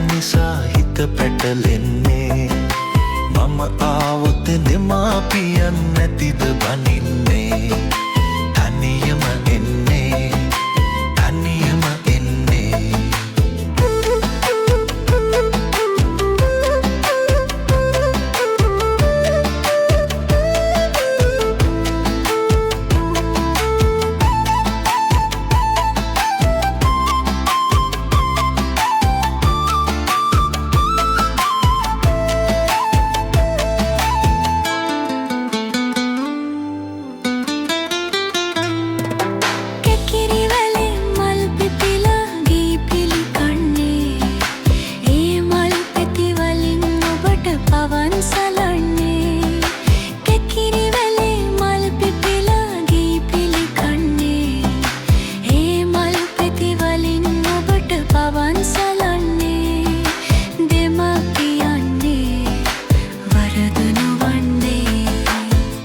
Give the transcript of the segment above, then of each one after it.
නිසා හිත පැටලෙන්නේ මම ආවොත් දෙමාපියන් නැතිද බනින්නේ තනියම එන්නේ තනියම එන්නේ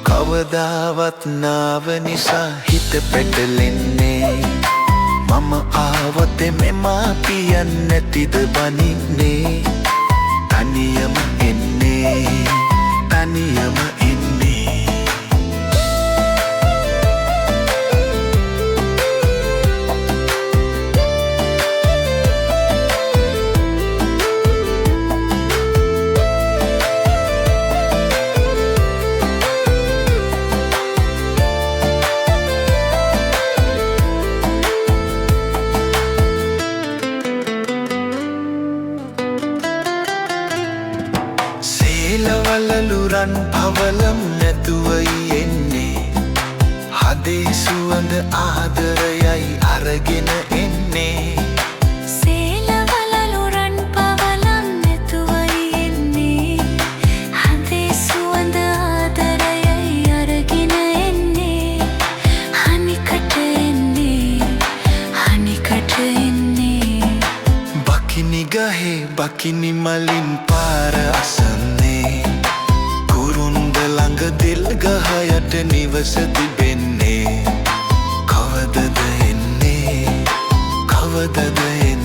කවදාවත් නාව නිසා හිත පැටලෙන්නේ මම ආවොත් මෙමාපියන් නැතිද බනින්නේ තනියම එන්නේ තනියම එන්නේ ලවලලුරන් පවලම් නැතුවයි එන්නේ හදේ සුවඳ ආදරයයි අරගෙන එන්නේ සේලවලලුරන් පවලම් නැතුවයි එන්නේ හදේ සුවඳ ආදරයයි අරගෙන එන්නේ හනිකට එන්නේ බකිනි ගහේ බකිනි මලින් පාර අසන්නේ කුරුන්ද ළඟ දිල් ගහ යට නිවස තිබෙන්නේ කවදද එන්නේ කවදද එන්නේ